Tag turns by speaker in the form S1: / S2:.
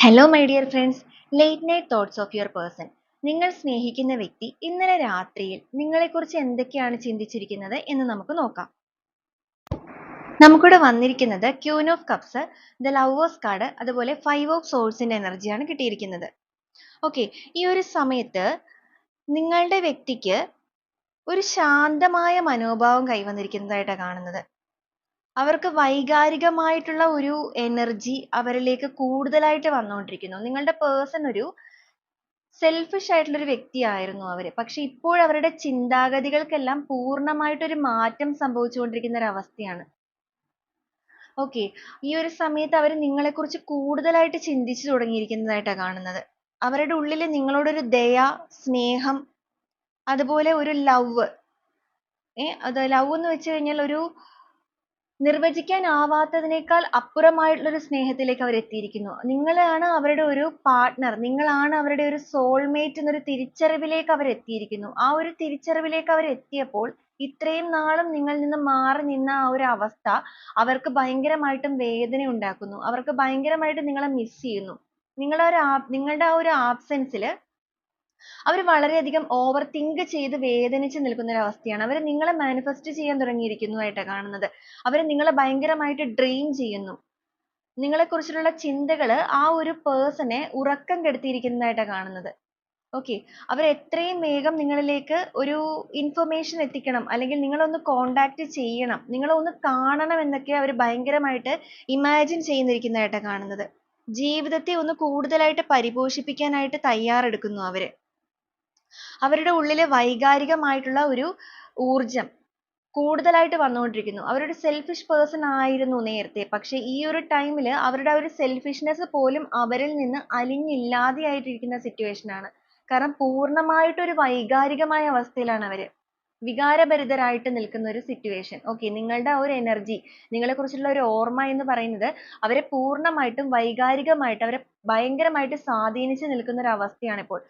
S1: Hello my dear friends, late night thoughts of your person. നിങ്ങൾ സ്നേഹിക്കുന്ന വ്യക്തി ഇന്നലെ രാത്രിയിൽ നിങ്ങളെക്കുറിച്ച് എന്തൊക്കെയാണ് ചിന്തിച്ചിരിക്കുന്നത് എന്ന് നമുക്ക് നോക്കാം. നമുക്കിവിടെ വന്നിരിക്കുന്നത് queen of cups, the lovers card, അതുപോലെ 5 ഓഫ് സോൾസിന്റെ എനർജിയാണ് കിട്ടിയിരിക്കുന്നത്. ഓക്കെ, ഈ ഒരു സമയത്ത് നിങ്ങളുടെ വ്യക്തിക്ക് ഒരു ശാന്തമായ മനോഭാവം കൈവന്നിരിക്കുന്നതായിട്ടാണ് കാണുന്നത്. അവർക്ക് വൈകാരികമായിട്ടുള്ള ഒരു എനർജി അവരിലേക്ക് കൂടുതലായിട്ട് വന്നുകൊണ്ടിരിക്കുന്നു. നിങ്ങളുടെ പേഴ്സൺ ഒരു സെൽഫിഷ് ആയിട്ടുള്ള ഒരു വ്യക്തിയായിരുന്നു അവര്. പക്ഷെ ഇപ്പോൾ അവരുടെ ചിന്താഗതികൾക്കെല്ലാം പൂർണ്ണമായിട്ടൊരു മാറ്റം സംഭവിച്ചുകൊണ്ടിരിക്കുന്ന ഒരു അവസ്ഥയാണ്. ഓക്കെ, ഈ ഒരു സമയത്ത് അവർ നിങ്ങളെക്കുറിച്ച് കൂടുതലായിട്ട് ചിന്തിച്ചു തുടങ്ങിയിരിക്കുന്നതായിട്ടാണ് കാണുന്നത്. അവരുടെ ഉള്ളിൽ നിങ്ങളോടൊരു ദയ, സ്നേഹം, അതുപോലെ ഒരു ലവ്, അത് ലവ് എന്ന് വെച്ച് കഴിഞ്ഞാൽ ഒരു നിർവചിക്കാനാവാത്തതിനേക്കാൾ അപ്പുറമായിട്ടുള്ള ഒരു സ്നേഹത്തിലേക്ക് അവർ എത്തിയിരിക്കുന്നു. നിങ്ങളാണ് അവരുടെ ഒരു പാർട്ട്ണർ, നിങ്ങളാണ് അവരുടെ ഒരു സോൾമേറ്റ് എന്നൊരു തിരിച്ചറിവിലേക്ക് അവർ എത്തിയിരിക്കുന്നു. ആ ഒരു തിരിച്ചറിവിലേക്ക് അവർ എത്തിയപ്പോൾ ഇത്രയും നാളും നിങ്ങളിൽ നിന്ന് മാറി നിന്ന ആ ഒരു അവസ്ഥ അവർക്ക് ഭയങ്കരമായിട്ടും വേദന ഉണ്ടാക്കുന്നു. അവർക്ക് ഭയങ്കരമായിട്ട് നിങ്ങളെ മിസ് ചെയ്യുന്നു. നിങ്ങളുടെ ആ ഒരു ആബ്സെൻസിൽ അവർ വളരെയധികം ഓവർ തിങ്ക് ചെയ്ത് വേദനിച്ച് നിൽക്കുന്ന ഒരു അവസ്ഥയാണ്. അവർ നിങ്ങളെ മാനിഫെസ്റ്റ് ചെയ്യാൻ തുടങ്ങിയിരിക്കുന്നതായിട്ടാണ് കാണുന്നത്. അവർ നിങ്ങളെ ഭയങ്കരമായിട്ട് ഡ്രീം ചെയ്യുന്നു. നിങ്ങളെക്കുറിച്ചുള്ള ചിന്തകൾ ആ ഒരു പേഴ്സണെ ഉറക്കം കെടുത്തിയിരിക്കുന്നതായിട്ടാണ് കാണുന്നത്. ഓക്കെ, അവർ എത്രയും വേഗം നിങ്ങളിലേക്ക് ഒരു ഇൻഫർമേഷൻ എത്തിക്കണം, അല്ലെങ്കിൽ നിങ്ങളൊന്ന് കോണ്ടാക്ട് ചെയ്യണം, നിങ്ങളൊന്ന് കാണണം എന്നൊക്കെ അവർ ഭയങ്കരമായിട്ട് ഇമാജിൻ ചെയ്യുന്നിരിക്കുന്നതായിട്ടാണ് കാണുന്നത്. ജീവിതത്തെ ഒന്ന് കൂടുതലായിട്ട് പരിപോഷിപ്പിക്കാനായിട്ട് തയ്യാറെടുക്കുന്നു അവര്. അവരുടെ ഉള്ളിലെ വൈകാരികമായിട്ടുള്ള ഒരു ഊർജം കൂടുതലായിട്ട് വന്നുകൊണ്ടിരിക്കുന്നു. അവരൊരു സെൽഫിഷ് പേഴ്സൺ ആയിരുന്നു നേരത്തെ. പക്ഷെ ഈ ഒരു ടൈമിൽ അവരുടെ ആ ഒരു സെൽഫിഷ്നെസ് പോലും അവരിൽ നിന്ന് അലിഞ്ഞില്ലാതെയായിട്ടിരിക്കുന്ന സിറ്റുവേഷൻ ആണ്. കാരണം പൂർണ്ണമായിട്ട് ഒരു വൈകാരികമായ അവസ്ഥയിലാണ് അവര്. വികാരഭരിതരായിട്ട് നിൽക്കുന്ന ഒരു സിറ്റുവേഷൻ. ഓക്കെ, നിങ്ങളുടെ ആ ഒരു എനർജി, നിങ്ങളെക്കുറിച്ചുള്ള ഒരു ഓർമ്മ എന്ന് പറയുന്നത് അവരെ പൂർണ്ണമായിട്ടും വൈകാരികമായിട്ട് അവരെ ഭയങ്കരമായിട്ട് സ്വാധീനിച്ച് നിൽക്കുന്ന ഒരു അവസ്ഥയാണ് ഇപ്പോൾ.